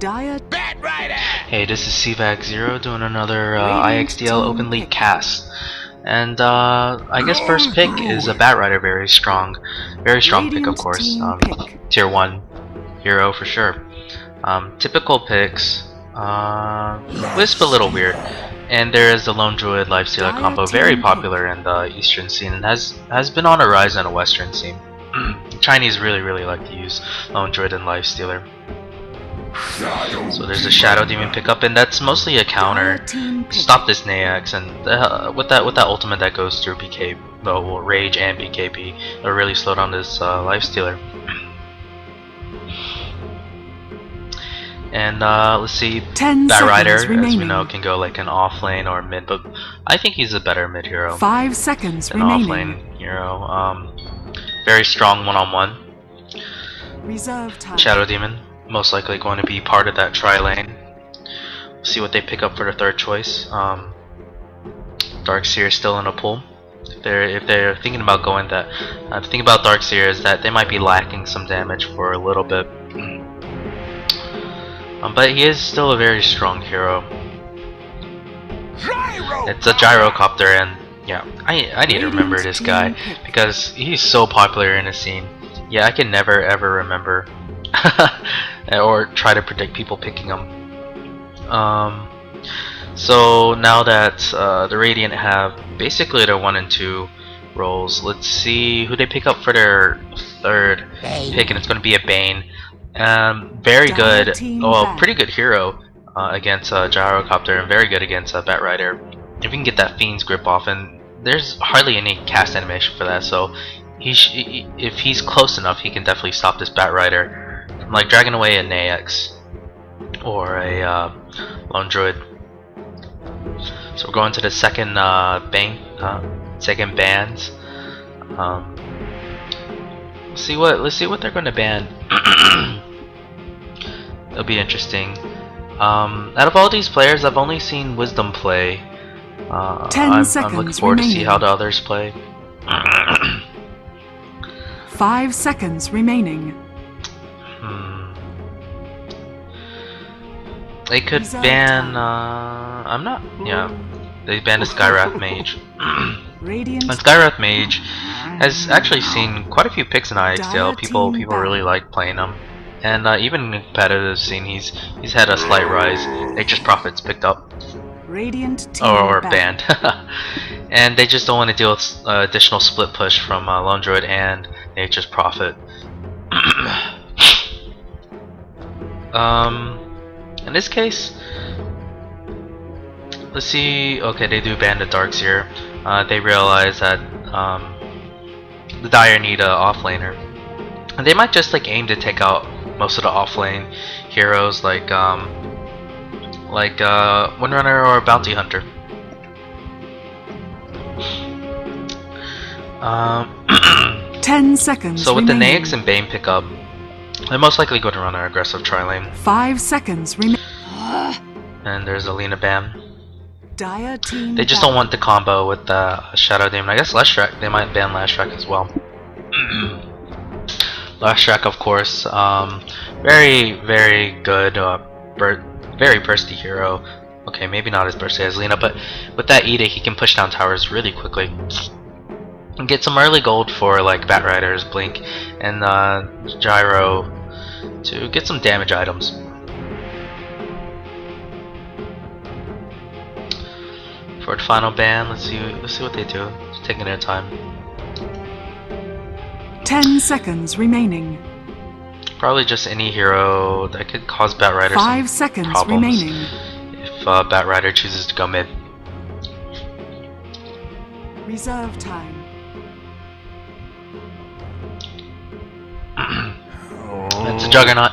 Hey, this is CVAC0 doing another IXDL Open League Cast. And I guess first pick is a Batrider, very strong pick, of course. Tier 1 hero for sure. Typical picks, Wisp a little weird. And there is the Lone Druid Lifestealer combo, very popular in the Eastern scene and has been on a rise in the Western scene. Chinese really like to use Lone Druid and Lifestealer. So there's a Shadow Demon pickup, and that's mostly a counter. Stop this Nax, and with that ultimate that goes through BK, well, Rage and BKB, it'll really slow down this Lifestealer. And let's see, Batrider, as we know, can go like an off lane or mid, but I think he's a better mid hero 5 seconds than remaining. Off lane hero. Very strong one-on-one. Reserve time. Shadow Demon, most likely going to be part of that tri-lane. We'll see what they pick up for the third choice. Darkseer is still in a pool. If they're thinking about going that, the thing about Darkseer is that they might be lacking some damage for a little bit. But he is still a very strong hero. It's a gyrocopter, and yeah, I need to remember this guy because he's so popular in the scene. Yeah, I can never ever remember or try to predict people picking him. So now that the Radiant have basically their 1 and 2 roles, let's see who they pick up for their third pick, and it's going to be a Bane. Very good, well, pretty good hero against Gyrocopter, and very good against Batrider. If you can get that Fiend's Grip off, and there's hardly any cast animation for that, so if he's close enough, he can definitely stop this Batrider from like dragging away a Nax or a Lone Druid. So we're going to the second second bans. Let's see what they're going to ban. It'll be interesting. Out of all these players, I've only seen Wisdom play. 10 seconds I'm looking forward remaining. to see how the others play. 5 seconds remaining. They could ban. I'm not. Yeah, they banned a Skywrath Mage. Radiant And Skywrath Mage has actually seen quite a few picks in IXDL. People really like playing him, and even in the competitive scene, he's had a slight rise. Nature's Prophet's picked up Radiant team or banned, and they just don't want to deal with additional split push from Lone Druid and Nature's Prophet. In this case, let's see. Okay, they do ban the Darkseer. They realize that the Dire need a offlaner, and they might just like aim to take out most of the offlane heroes, like Windrunner or Bounty Hunter. 10 seconds So with the remaining. Naix and Bane pickup, they're most likely going to run an aggressive tri-lane. 5 seconds remaining. And there's a Lena Bam. Dire team They just don't want the combo with the Shadow Demon. I guess Leshrac, they might ban Leshrac as well. Leshrac, of course, very good, very bursty hero. Okay, maybe not as bursty as Lena, but with that Edict, he can push down towers really quickly and get some early gold for like Batrider's Blink and Gyro to get some damage items. For the final ban, let's see what they do. Just taking their time. 10 seconds remaining. Probably just any hero that could cause Batrider 5 some seconds problems remaining. if Batrider chooses to go mid. Reserve time. It's a Juggernaut,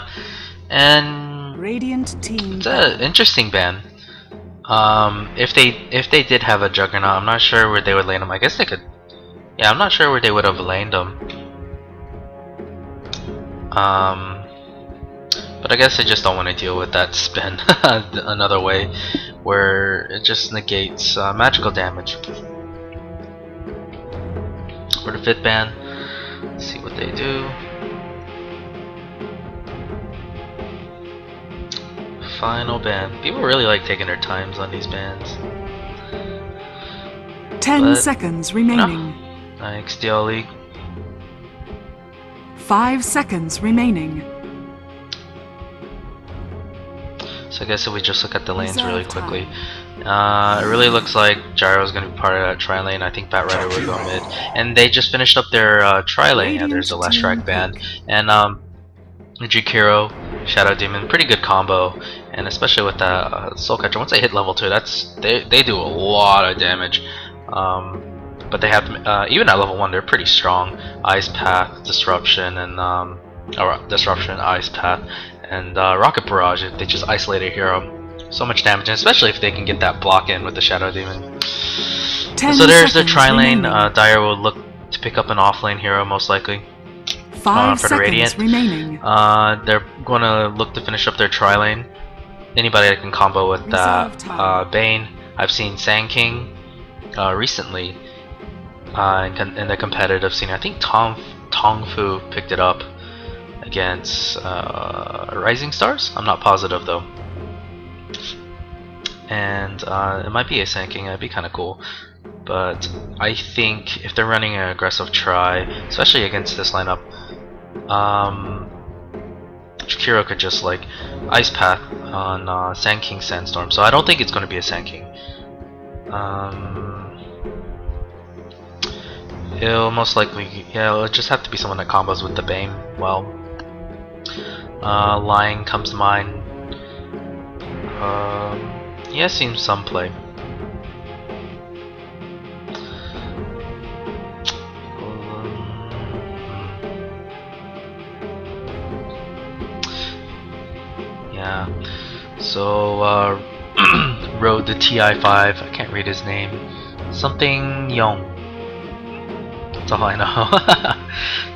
and Radiant team it's an interesting ban. If they did have a Juggernaut, I'm not sure where they would land him. I guess they could. Yeah, I'm not sure where they would have landed him. But I guess I just don't want to deal with that spin another way, where it just negates magical damage. For the 5th ban, let's see what they do. Final ban. People really like taking their times on these bans. 10 seconds remaining. IXDL League. 5 seconds remaining. So I guess if we just look at the lanes Reserve really quickly, it really looks like Gyro's going to be part of that tri lane. I think Batrider will go mid, and they just finished up their tri lane. Yeah, there's a last track ban, and Jukiro, Shadow Demon, pretty good combo, and especially with that Soul Catcher. Once they hit level 2, they do a lot of damage. But they have even at level 1, they're pretty strong. Ice Path, Disruption, and Disruption, Ice Path, and Rocket Barrage. If they just isolate a hero, so much damage, and especially if they can get that block in with the Shadow Demon. So there's their tri lane. Dire will look to pick up an off lane hero most likely. 5 for the Radiant. seconds remaining. They're going to look to finish up their tri lane. Anybody that can combo with that Bane. I've seen Sand King recently in the competitive scene. I think Tong Fu picked it up against Rising Stars. I'm not positive though. And it might be a Sand King. That'd be kind of cool. But I think if they're running an aggressive try, especially against this lineup, Shakiro could just like Ice Path on Sand King Sandstorm. So I don't think it's going to be a Sand King. It'll most likely, yeah, it'll just have to be someone that combos with the Bane well. Lion comes to mind. Yeah, seems some play. Yeah. So Road to TI5. I can't read his name. Something Yong. That's all I know.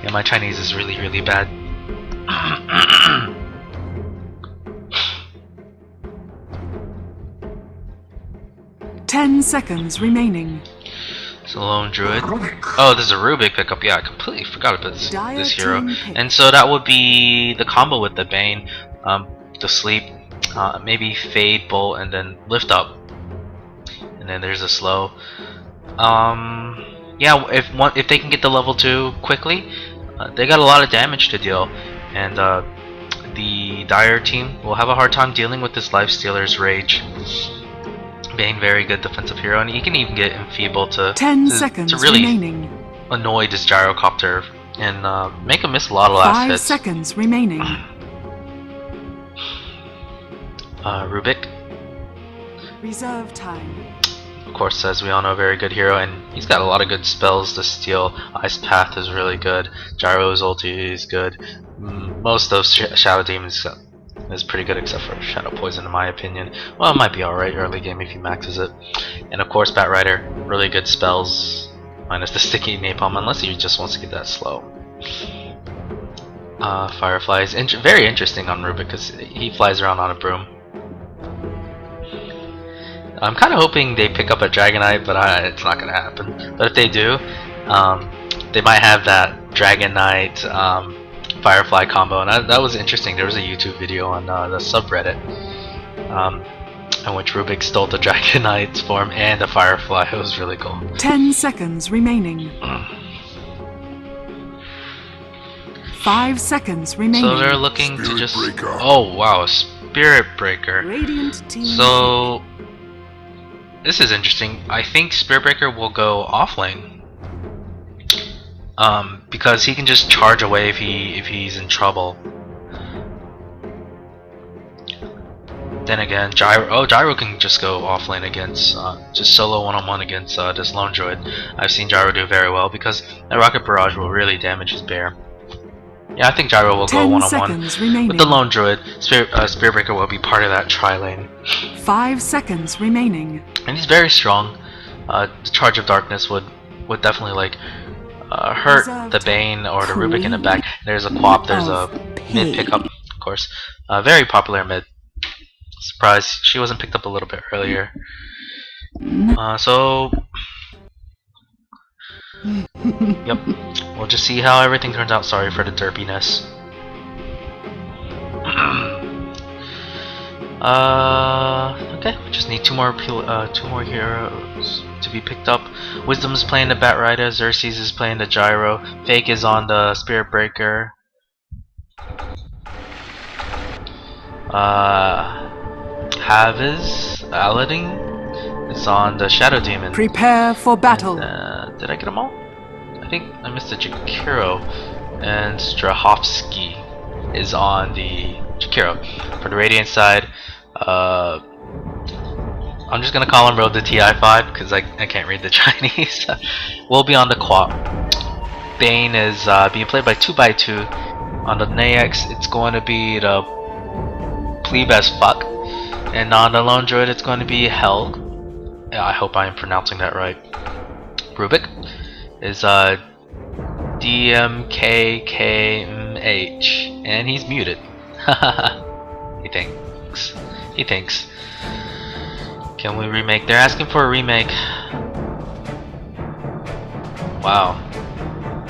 Yeah, my Chinese is really, really bad. 10 seconds remaining. So Lone Druid. Oh, there's a Rubik pickup. Yeah, I completely forgot about this hero. And so that would be the combo with the Bane. The sleep, maybe Fade, Bolt, and then Lift Up. And then there's a slow. Yeah, if they can get the level 2 quickly, they got a lot of damage to deal. And the Dire team will have a hard time dealing with this Lifestealer's Rage. Bane, very good defensive hero, and he can even get Enfeeble to really annoy this Gyrocopter and make him miss a lot of last hits. 5 seconds remaining. Rubik. Reserve time. Of course, as we all know, a very good hero, and he's got a lot of good spells to steal. Ice Path is really good. Gyro's ulti is good. Most of Shadow Demons is pretty good, except for Shadow Poison, in my opinion. Well, it might be alright early game if he maxes it. And of course, Batrider, really good spells, minus the sticky napalm, unless he just wants to get that slow. Firefly is very interesting on Rubik because he flies around on a broom. I'm kind of hoping they pick up a Dragonite, but it's not going to happen. But if they do, they might have that Dragonite Firefly combo, and that was interesting. There was a YouTube video on the subreddit in which Rubik stole the Dragonite's form and the Firefly. It was really cool. 10 seconds remaining. 5 seconds remaining. So they're looking to just... Oh wow, Spirit Breaker. So this is interesting. I think Spirit Breaker will go offlane. Because he can just charge away if he's in trouble. Then again, Gyro can just go offlane against just solo one-on-one against this Lone Druid. I've seen Gyro do very well because that Rocket Barrage will really damage his bear. Yeah, I think Gyro will go one-on-one with the Lone Druid. Spirit Breaker will be part of that tri-lane. 5 seconds remaining. And he's very strong. The Charge of Darkness would definitely like hurt the Bane or the Rubik in the back. There's a Quap, there's a mid pickup, of course. Very popular mid. Surprised she wasn't picked up a little bit earlier. So yep, we'll just see how everything turns out. Sorry for the derpiness. Okay, we just need two more heroes to be picked up. Wisdom's playing the Batrider, Xerxes is playing the Gyro, Fake is on the Spirit Breaker. Haviz, Aladdin is on the Shadow Demon. Prepare for battle. And, did I get them all? I think I missed the Jakiro. And Strahovski is on the Jakiro. For the Radiant side, I'm just gonna call him Road to TI5 because I can't read the Chinese. We'll be on the Quap. Bane is being played by 2x2. On the Naex, it's going to be the Plebe as fuck. And on the Lone Droid, it's going to be Helg. Yeah, I hope I am pronouncing that right. Rubik is DMKKMH. And he's muted. He thinks. He thinks. Can we remake? They're asking for a remake. Wow.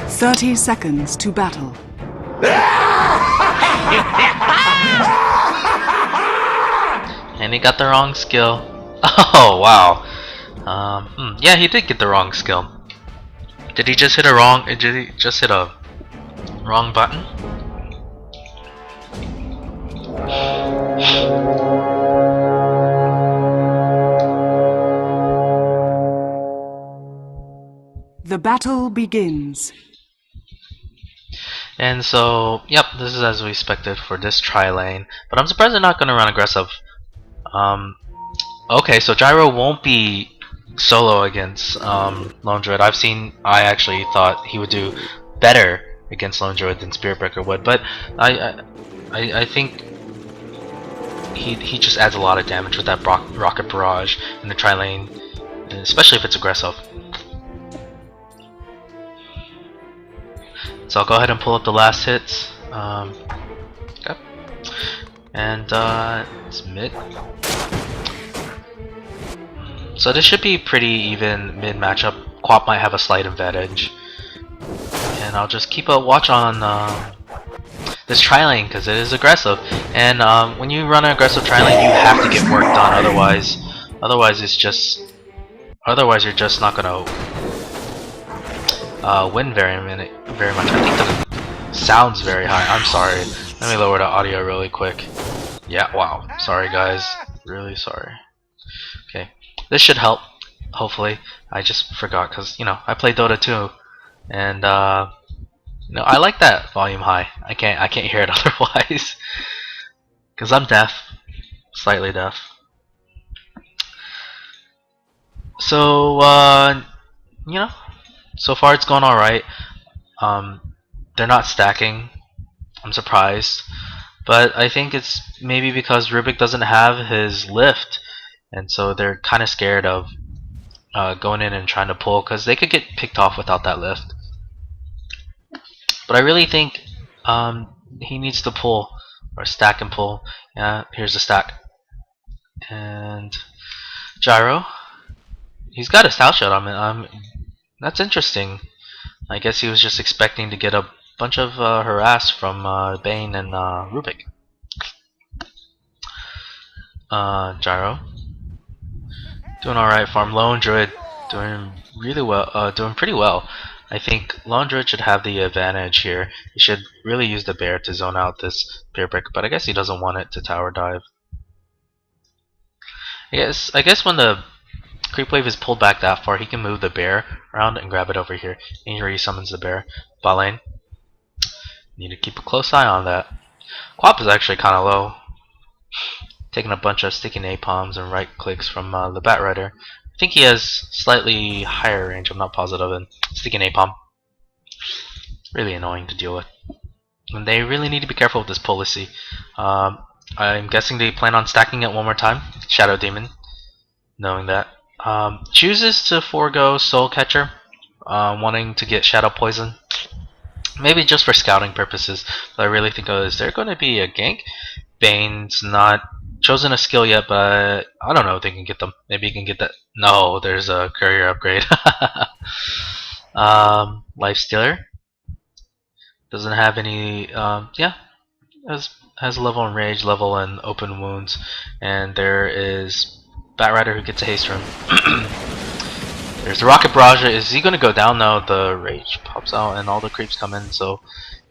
30 seconds to battle. And he got the wrong skill. Oh wow. Yeah, he did get the wrong skill. Did he just hit a wrong? Did he just hit a wrong button? The battle begins. And so, yep, this is as we expected for this tri-lane. But I'm surprised they're not going to run aggressive. Okay, so Gyro won't be solo against Lone Droid. I actually thought he would do better against Lone Droid than Spirit Breaker would. But I think he just adds a lot of damage with that rocket barrage in the tri-lane, especially if it's aggressive. So I'll go ahead and pull up the last hits. Okay. And it's mid. So this should be pretty even mid matchup. Quap might have a slight advantage. And I'll just keep a watch on this tri-lane because it is aggressive. And when you run an aggressive tri-lane, you have to get work done. Otherwise you're just not gonna win very much. I think the sound's very high. I'm sorry. Let me lower the audio really quick. Yeah, wow. Sorry guys. Really sorry. Okay. This should help. Hopefully. I just forgot because, you know, I play Dota 2 and you know, I like that volume high. I can't hear it otherwise. Cuz I'm deaf. Slightly deaf. So you know, so far it's going alright. They're not stacking. I'm surprised. But I think it's maybe because Rubik doesn't have his lift. And so they're kind of scared of going in and trying to pull because they could get picked off without that lift. But I really think he needs to pull or stack and pull. Yeah, here's the stack. And Gyro. He's got a style shot on it. That's interesting. I guess he was just expecting to get a bunch of harass from Bane and Rubik. Gyro doing alright. Farm Lone Droid doing really well. Doing pretty well. I think Lone Droid should have the advantage here. He should really use the bear to zone out this bear brick, but I guess he doesn't want it to tower dive. I guess when the creep wave is pulled back that far, he can move the bear around and grab it over here. And he resummons the bear. Bot lane. Need to keep a close eye on that. Quap is actually kind of low. Taking a bunch of sticky napalms and right clicks from the Batrider. I think he has slightly higher range, I'm not positive, than sticky napalm. Really annoying to deal with. And they really need to be careful with this policy. I'm guessing they plan on stacking it one more time. Shadow Demon. Knowing that. Chooses to forego Soul Catcher, wanting to get Shadow Poison. Maybe just for scouting purposes. But I really think, is there going to be a gank? Bane's not chosen a skill yet, but I don't know if they can get them. Maybe you can get that. No, there's a courier upgrade. Life Stealer. Doesn't have any, yeah. has level in rage, level in open wounds, and there is Batrider who gets a haste rune. There's the rocket barrage. Is he gonna go down? No, the rage pops out and all the creeps come in, so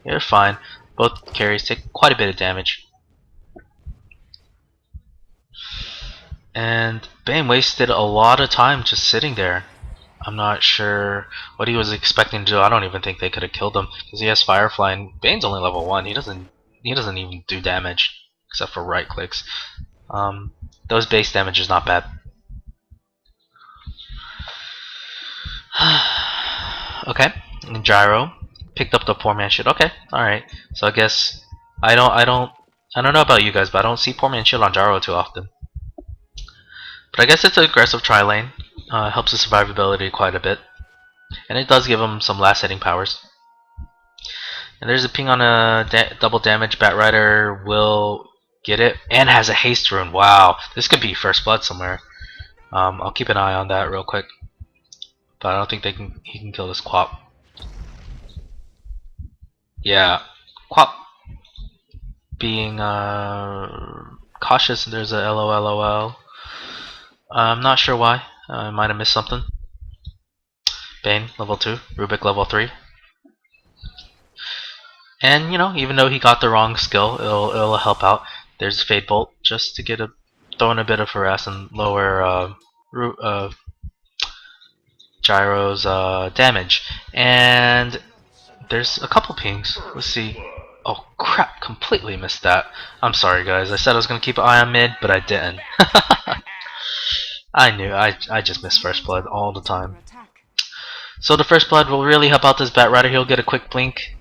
you're fine. Both carries take quite a bit of damage. And Bane wasted a lot of time just sitting there. I'm not sure what he was expecting to do. I don't even think they could have killed him because he has Firefly and Bane's only level 1. He doesn't even do damage except for right clicks. Those base damage is not bad. Okay, and Gyro picked up the poor man shit. Okay, all right. So I guess I don't know about you guys, but I don't see poor man shit on Gyro too often. But I guess it's an aggressive tri lane. Helps his survivability quite a bit, and it does give him some last hitting powers. And there's a ping on a double damage. Batrider will get it and has a haste rune. Wow, this could be first blood somewhere. I'll keep an eye on that real quick. But I don't think he can kill this Quap. Yeah, Quap being cautious. There's a LOL. I'm not sure why. I might have missed something. Bane level 2, Rubik level 3. And you know, even though he got the wrong skill, it'll help out. There's Fade Bolt just to get throw in a bit of harass and lower Gyro's damage. And there's a couple pings. Let's see. Oh crap! Completely missed that. I'm sorry, guys. I said I was gonna keep an eye on mid, but I didn't. I knew. I just miss first blood all the time. So the first blood will really help out this Batrider. He'll get a quick blink,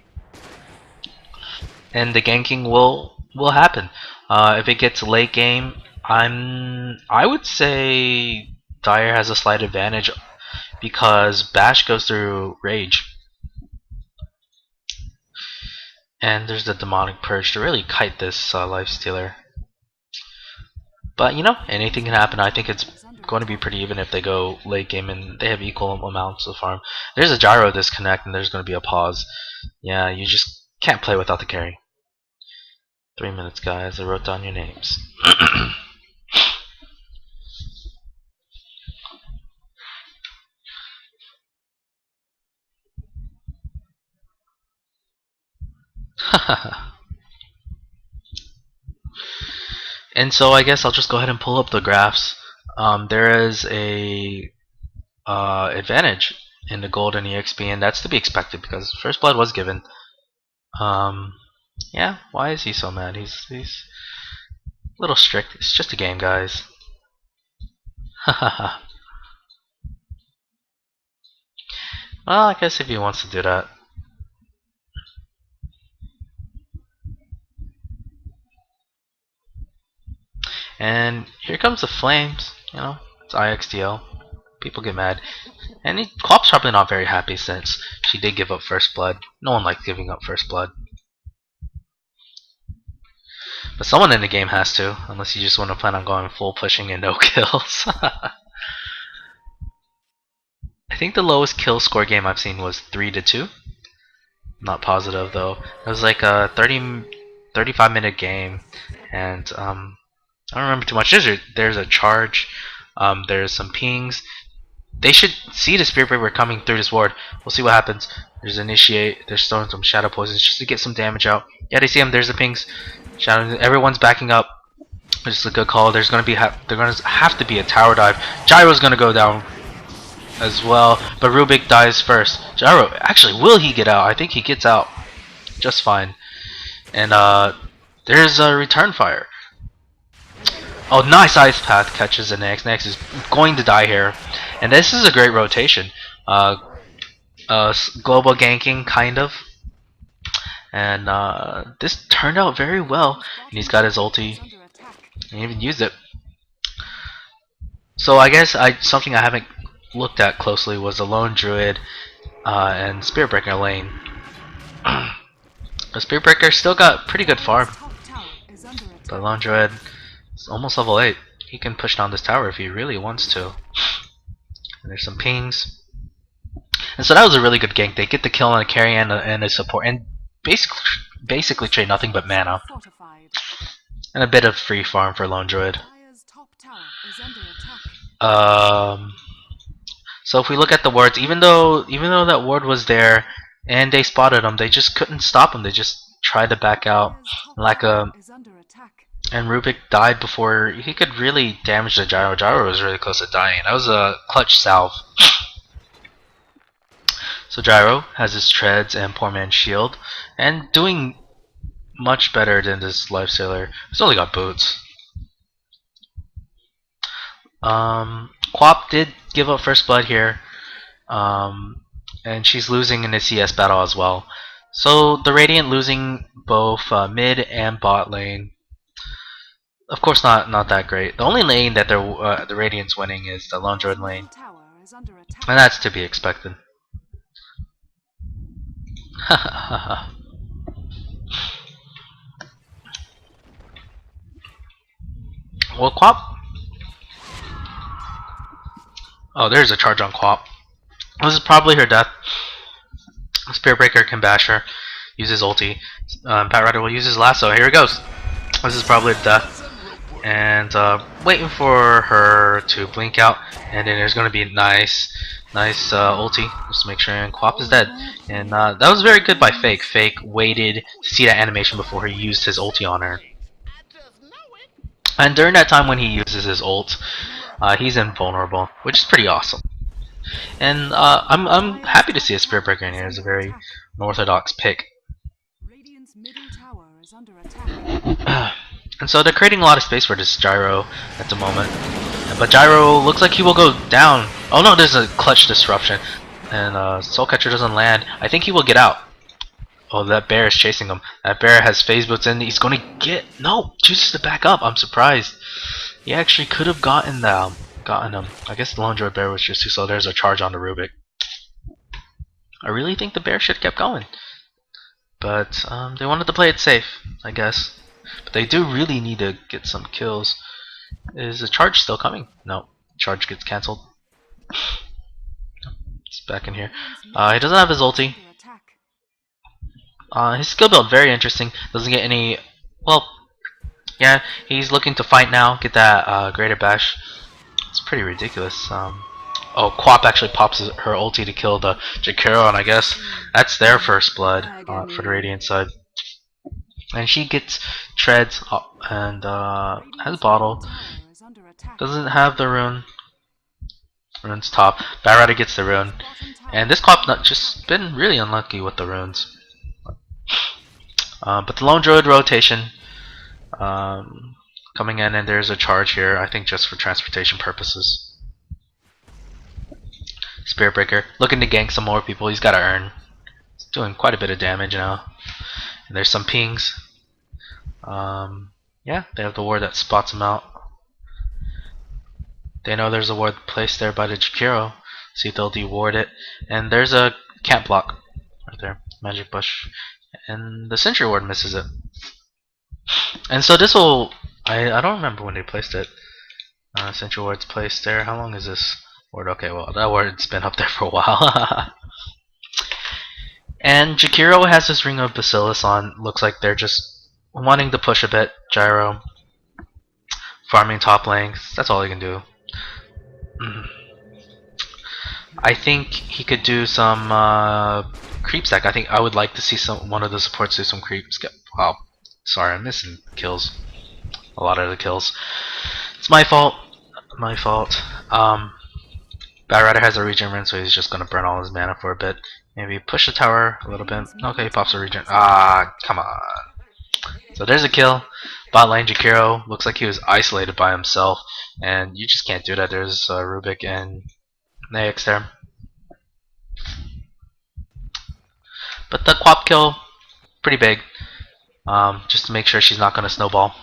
and the ganking will happen. If it gets late game, I would say Dire has a slight advantage because Bash goes through rage. And there's the demonic purge to really kite this lifestealer. But you know, anything can happen. I think it's going to be pretty even if they go late game and they have equal amounts of farm. There's a gyro disconnect and there's going to be a pause. Yeah, you just can't play without the carry. 3 minutes, guys. I wrote down your names. And so I guess I'll just go ahead and pull up the graphs. There is a advantage in the gold and EXP, and that's to be expected because first blood was given. Yeah, why is he so mad? He's a little strict. It's just a game, guys. Well, I guess if he wants to do that. And here comes the flames. You know, it's IXDL. People get mad. And Quap's probably not very happy since she did give up first blood. No one likes giving up first blood. But someone in the game has to, unless you just want to plan on going full pushing and no kills. I think the lowest kill score game I've seen was 3-2. Not positive though. It was like a 35-minute game, and I don't remember too much. There's a charge. There's some pings. They should see the Spirit Breaker coming through this ward. We'll see what happens. There's Initiate. There's throwing some Shadow Poisons just to get some damage out. Yeah, they see him. There's the pings. Shadow. Everyone's backing up. Which is a good call. There's gonna have to be a tower dive. Gyro's gonna go down as well, but Rubik dies first. Gyro, actually, will he get out? I think he gets out just fine. And there's a return fire. Oh, nice Ice Path catches the Nex. Nex is going to die here. And this is a great rotation. Global ganking, kind of. And this turned out very well. And he's got his ulti. And he even used it. So I guess something I haven't looked at closely was the Lone Druid and Spirit Breaker lane. The Spirit Breaker still got pretty good farm. But Lone Druid is almost level 8. He can push down this tower if he really wants to. And there's some pings. And so that was a really good gank. They get the kill on a carry and a support. And basically basically trade nothing but mana Fortified. and a bit of free farm for Lone Druid. Dire's top tower is under attack. So if we look at the wards, even though that ward was there and they spotted him, they just couldn't stop him. They just tried to back out. Dire's top tower is under attack. And Rubik died before he could really damage the Gyro. Gyro was really close to dying. That was a clutch salve. So Gyro has his treads and poor man's shield, and doing much better than this lifestealer. He's only got boots. Quap did give up first blood here, and she's losing in the CS battle as well. So the Radiant losing both mid and bot lane. Of course, not that great. The only lane that the Radiant's winning is the Lone Druid lane, and that's to be expected. Well, Quap. Oh, there's a charge on Quap. This is probably her death. Spear Breaker can bash her. Use his ulti. Pat Rider will use his lasso. Here he goes. This is probably death. And waiting for her to blink out, and then there's going to be nice ulti just to make sure. And Quap is dead. And that was very good by Fake. Fake waited to see that animation before he used his ulti on her. And during that time when he uses his ult, he's invulnerable, which is pretty awesome. And I'm happy to see a Spirit Breaker in here. It's a very unorthodox pick. Radiant's middle tower is under attack. And so they're creating a lot of space for this Gyro at the moment. But Gyro looks like he will go down. Oh no, there's a clutch disruption. And Soul Catcher doesn't land. I think he will get out. Oh, that bear is chasing him. That bear has phase boots in. He's going to get... No! Chooses to back up. I'm surprised. He actually could have gotten him. I guess the Lone Druid bear was just too slow. There's a charge on the Rubik. I really think the bear should have kept going. But they wanted to play it safe, I guess. But they do really need to get some kills. Is the charge still coming? No. Charge gets cancelled. It's back in here. He doesn't have his ulti. His skill build, very interesting. Doesn't get any... Well, yeah, he's looking to fight now. Get that greater bash. It's pretty ridiculous. Oh, Quap actually pops her ulti to kill the Jakiro, and I guess that's their first blood for the Radiant side. And she gets treads and has bottle. Doesn't have the rune. Rune's top. Barada gets the rune. And this Quap not just been really unlucky with the runes. But the Lone Druid rotation coming in, and there's a charge here, I think just for transportation purposes. Spirit Breaker looking to gank some more people. He's got to earn. He's doing quite a bit of damage now. And there's some pings. Yeah, they have the ward that spots him out. They know there's a ward placed there by the Jakiro. See if they'll deward it. And there's a camp block right there. Magic bush. And the Sentry Ward misses it. And so this will... I don't remember when they placed it. Sentry Ward's placed there. How long is this ward? Okay, well, that ward's been up there for a while. And Jakiro has this Ring of Bacillus on. Looks like they're just wanting to push a bit. Gyro. Farming top lanes. That's all he can do. I think he could do some creep stack. I think I would like to see one of the supports do some creep stack. Wow, sorry, I'm missing kills. A lot of the kills. It's my fault. My fault. Batrider has a regen rune, so he's just gonna burn all his mana for a bit. Maybe push the tower a little bit. Okay, he pops a regen. Ah, come on. So there's a kill. Bot lane Jakiro looks like he was isolated by himself, and you just can't do that. There's Rubik and Naix there. But the Quap kill, pretty big. Just to make sure she's not going to snowball.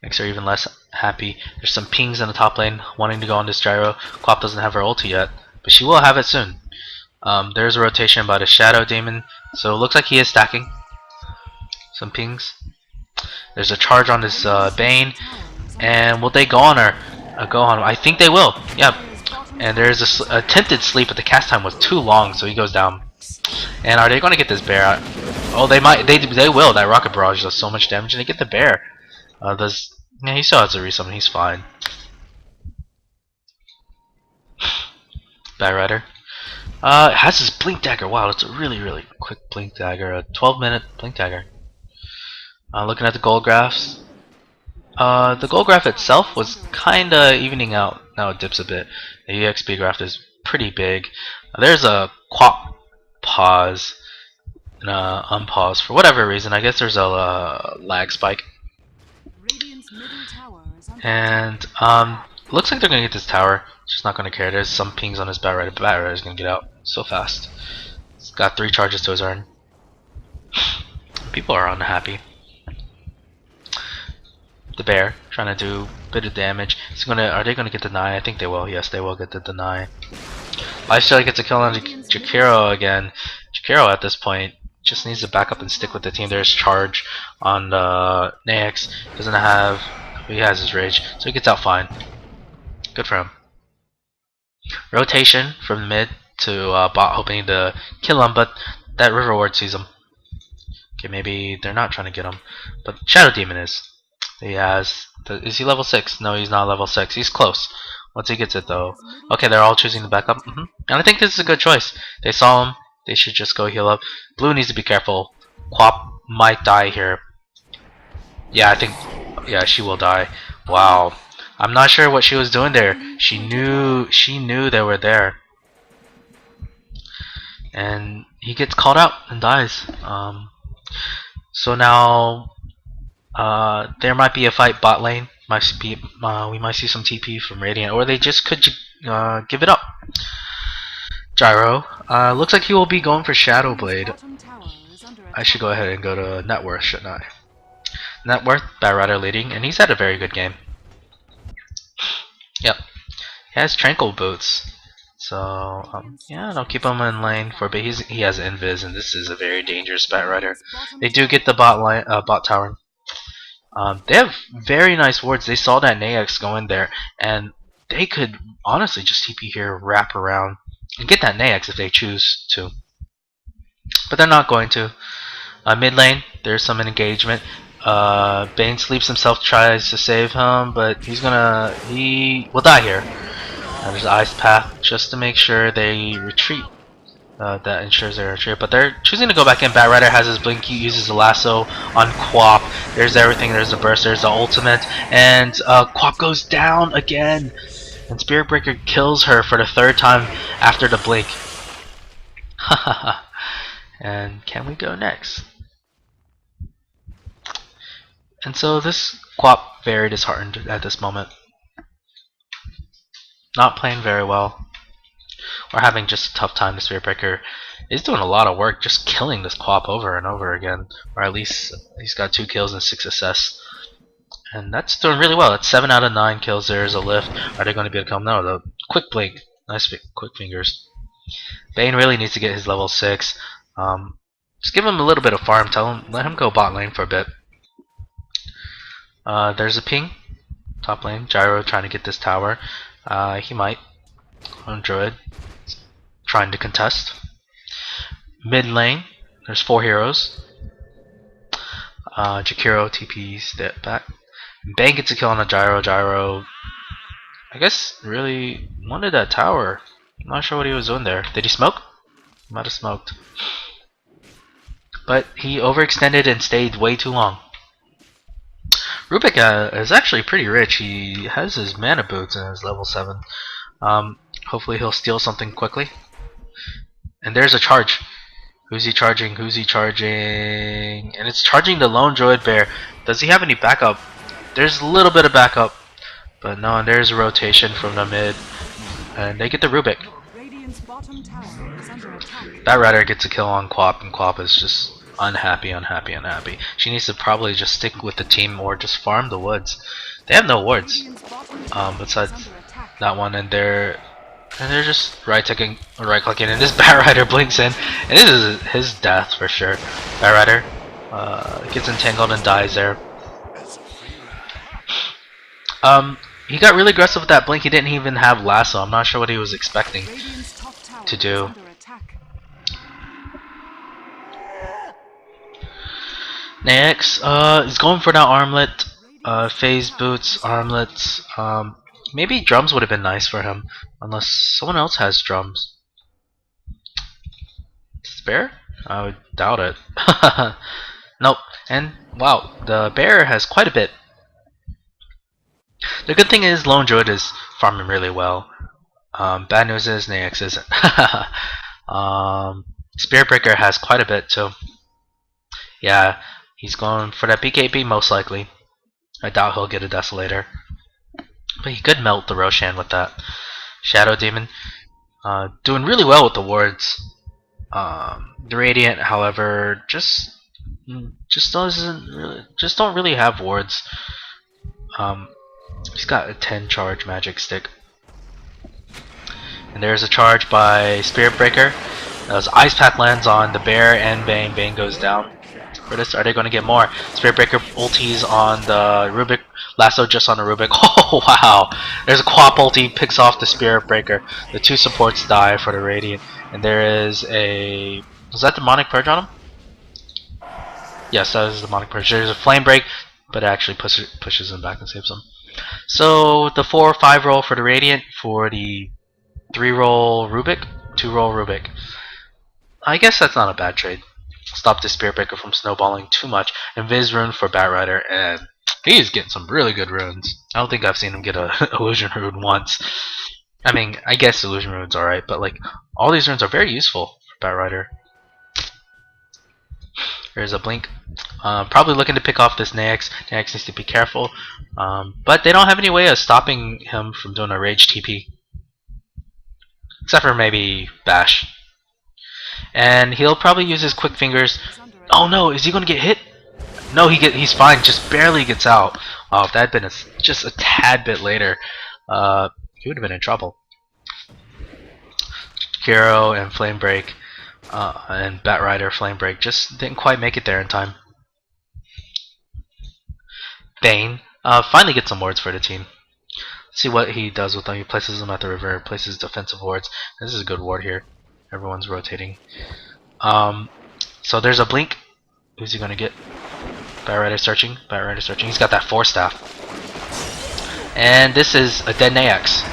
Makes her even less happy. There's some pings in the top lane wanting to go on this Gyro. Quap doesn't have her ulti yet, but she will have it soon. There's a rotation by the Shadow Demon, so it looks like he is stacking. Some pings. There's a charge on this Bane, and will they go on her? Go on him? I think they will. Yep. And there's a attempted sleep, but the cast time was too long, so he goes down. And are they going to get this bear out? Oh, they might. They will. That rocket barrage does so much damage, and they get the bear. Does yeah? He still has to resummon. He's fine. Bat Rider. It has this blink dagger. Wow, it's a really quick blink dagger. A 12-minute blink dagger. Looking at the gold graphs. The gold graph itself was kinda evening out. Now it dips a bit. The EXP graph is pretty big. There's a quap pause and a unpause for whatever reason. I guess there's a lag spike. And looks like they're gonna get this tower. Just not gonna care. There's some pings on his Bat Rider. Bat Rider's gonna get out so fast. He's got 3 charges to his urn. People are unhappy. The bear trying to do a bit of damage. Are they gonna get the deny? I think they will. Yes, they will get the deny. Lifesteal gets a kill on Jakiro again. Jakiro at this point just needs to back up and stick with the team. There's charge on Naex. Doesn't have. He has his rage, so he gets out fine. Good for him. Rotation from mid to bot, hoping to kill him, but that River Ward sees him. Okay, maybe they're not trying to get him, but Shadow Demon is. He has. Is he level 6? No, he's not level 6. He's close. Once he gets it though. Okay, they're all choosing to back up. And I think this is a good choice. They saw him. They should just go heal up. Blue needs to be careful. Quap might die here. Yeah, I think. Yeah, she will die. Wow. I'm not sure what she was doing there. She knew they were there. And he gets called out and dies. So now there might be a fight bot lane. We might see some TP from Radiant, or they just could give it up. Gyro looks like he will be going for Shadow Blade. I should go ahead and go to Net Worth, shouldn't I? Net Worth, Bat Rider leading, and he's had a very good game. Yep, he has Tranquil Boots, so yeah, I'll keep him in lane for a bit. He has Invis, and this is a very dangerous Bat Rider. They do get the bot tower. They have very nice wards. They saw that Naex go in there, and they could honestly just TP here, wrap around, and get that Naex if they choose to. But they're not going to. Mid lane, there's some engagement. Bane sleeps himself, tries to save him, but he will die here. There's Ice Path just to make sure they retreat. That ensures their retreat, but they're choosing to go back in. Bat Rider has his blink, he uses the lasso on Quap. There's everything, there's the burst, there's the ultimate, and Quap goes down again. And Spirit Breaker kills her for the 3rd time after the blink. And can we go next? And so this Quap very disheartened at this moment. Not playing very well. Or having just a tough time. The Spirit Breaker is doing a lot of work just killing this Quap over and over again. Or at least he's got 2 kills and 6 assists. And that's doing really well. That's 7 out of 9 kills. There's a lift. Are they going to be able to come? No, the quick blink. Nice quick fingers. Bane really needs to get his level 6. Just give him a little bit of farm. Let him go bot lane for a bit. There's a ping. Top lane. Gyro trying to get this tower. He might. On Druid. Trying to contest. Mid lane. There's 4 heroes. Jakiro TP step back. Bang gets a kill on the Gyro. Gyro, I guess, really wanted that tower. I'm not sure what he was doing there. Did he smoke? He might have smoked. But he overextended and stayed way too long. Rubik is actually pretty rich. He has his mana boots and his level 7. Hopefully he'll steal something quickly. And there's a charge. Who's he charging? Who's he charging? And it's charging the lone Druid Bear. Does he have any backup? There's a little bit of backup. But no, and there's a rotation from the mid. And they get the Rubik. That Rider gets a kill on Quap, and Quap is just unhappy. She needs to probably just stick with the team or just farm the woods. They have no wards besides that one, and they're just right clicking, and this Bat Rider blinks in, and this is his death for sure. Bat Rider gets entangled and dies there. He got really aggressive with that blink. He didn't even have lasso. I'm not sure what he was expecting to do. Next, he's going for that armlet. Phase boots, armlets. Maybe drums would have been nice for him, unless someone else has drums. Spare? I would doubt it. Nope. And wow, the bear has quite a bit. The good thing is Lone Druid is farming really well. Bad news is Naex isn't. Spearbreaker has quite a bit too. Yeah, he's going for that BKB most likely. I doubt he'll get a Desolator. But he could melt the Roshan with that. Shadow Demon. Doing really well with the wards. The Radiant, however, just don't really have wards. He's got a 10 charge magic stick. And there's a charge by Spirit Breaker. As Ice Pack lands on the bear and Bane. Bane goes down. For this, are they going to get more? Spirit Breaker ultis on the Rubik. Lasso just on the Rubik. Oh wow! There's a Quap ulti, picks off the Spirit Breaker. The two supports die for the Radiant. And there is a... Was that Demonic Purge on him? Yes, that is Demonic Purge. There's a Flame Break, but it actually pushes him back and saves him. So the 4-5 roll for the Radiant, for the 3-roll Rubik, 2-roll Rubik. I guess that's not a bad trade. Stop the Spirit Breaker from snowballing too much. And Viz rune for Batrider, and he's getting some really good runes. I don't think I've seen him get a illusion rune once. I mean, I guess illusion rune's alright, but like all these runes are very useful for Batrider. There's a blink. Probably looking to pick off this Naex. Naex needs to be careful. But they don't have any way of stopping him from doing a rage TP. Except for maybe Bash. And he'll probably use his quick fingers. Oh no, is he gonna get hit? No, he's fine, just barely gets out. Oh, if that had been just a tad bit later, he would have been in trouble. Hero and Flame Break and Batrider Flame Break just didn't quite make it there in time. Bane finally gets some wards for the team. Let's see what he does with them. He places them at the river, places defensive wards. This is a good ward here. Everyone's rotating. So there's a blink. Who's he gonna get? Batrider searching. Batrider searching. He's got that 4-staff. And this is a dead Naex.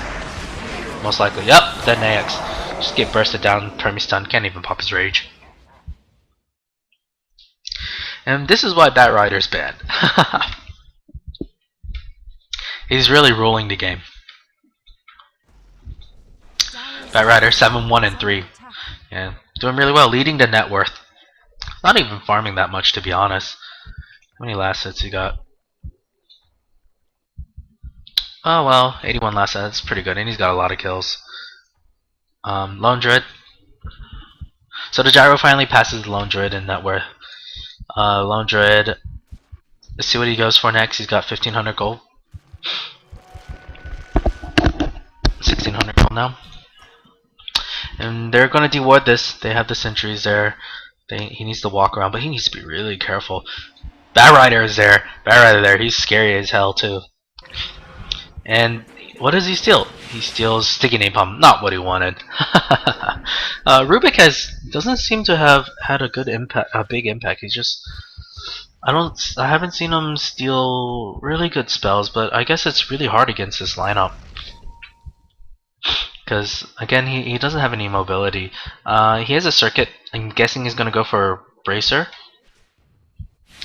Most likely. Yep, dead Naex. Just get bursted down, permy stun. Can't even pop his rage. And this is why Batrider's banned. He's really ruling the game. Batrider 7-1 and 3. Yeah, doing really well, leading the net worth. Not even farming that much, to be honest. How many last hits he got? Oh well, 81 last hits, pretty good, and he's got a lot of kills. Lone Druid. So the Gyro finally passes the Lone Druid in net worth. Lone Druid. Let's see what he goes for next. He's got 1500 gold. 1600 gold now. And they're going to deward this. They have the sentries there. He needs to walk around, but he needs to be really careful. Batrider is there. Batrider there. He's scary as hell too. And what does he steal? He steals Sticky Napalm. Not what he wanted. Rubik doesn't seem to have had a good impact, a big impact. He's just I haven't seen him steal really good spells, but I guess it's really hard against this lineup. Because again, he doesn't have any mobility. He has a circuit. I'm guessing he's gonna go for Bracer,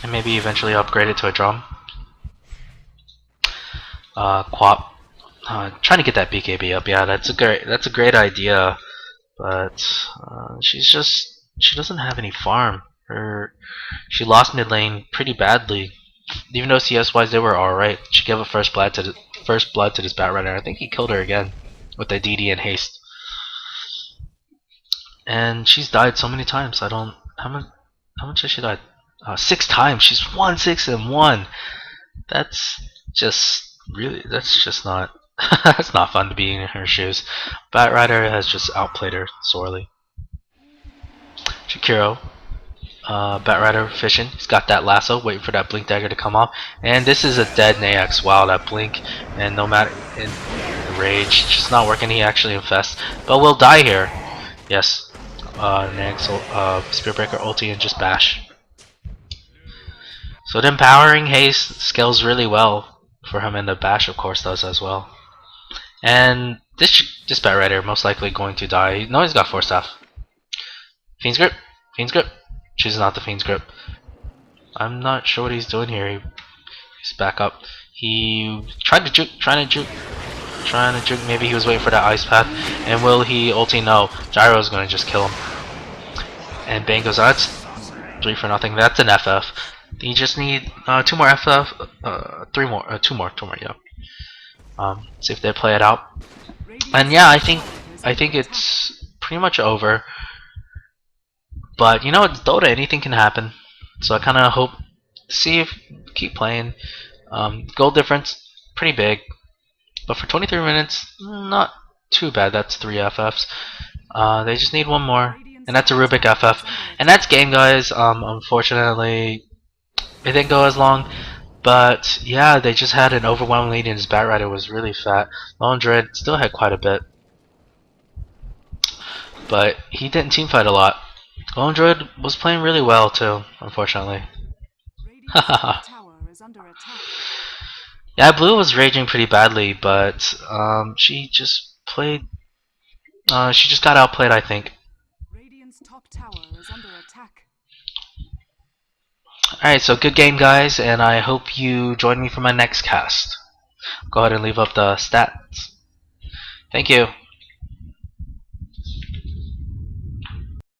and maybe eventually upgrade it to a drum. Quap, trying to get that BKB up. Yeah, that's a great idea, but she doesn't have any farm. She lost mid lane pretty badly. Even though CS wise they were alright. She gave up first blood to this Batrider. I think he killed her again with the DD and haste. And she's died so many times. How much has she died? 6 times. She's 1-6-1. That's just not that's not fun to be in her shoes. Batrider has just outplayed her sorely. Shakiro, Batrider fishing. He's got that lasso, waiting for that blink dagger to come off. And this is a dead Naex. Wow, that blink, and no matter rage, just not working. He actually infests, but we'll die here. Yes, Naex, Spirit Breaker ulti and just bash. So the empowering haste scales really well for him, and the bash of course does as well. And this bat rider most likely going to die. No, he's got Force Staff. Fiend's Grip. Fiend's Grip. Chooses not the Fiend's Grip. I'm not sure what he's doing here. He's back up. He tried to juke, trying to juke. Maybe he was waiting for that Ice Path. And will he ulti? No. Gyro's gonna just kill him. And bang goes out. That's 3-0. That's an FF. You just need 2 more FF, 2 more, yeah. See if they play it out. And yeah, I think it's pretty much over. But you know, it's Dota, anything can happen. So I kind of hope, keep playing. Goal difference, pretty big. But for 23 minutes, not too bad. That's 3 FFs. They just need 1 more. And that's a Rubik FF. And that's game, guys. Unfortunately, it didn't go as long. But yeah, they just had an overwhelming lead, and his Bat Rider was really fat. Lone Dread still had quite a bit. But he didn't teamfight a lot. Lone Dread was playing really well too, unfortunately. Yeah, Blue was raging pretty badly, but she just played. She just got outplayed, I think. Alright, so good game, guys, and I hope you join me for my next cast. Go ahead and leave up the stats. Thank you.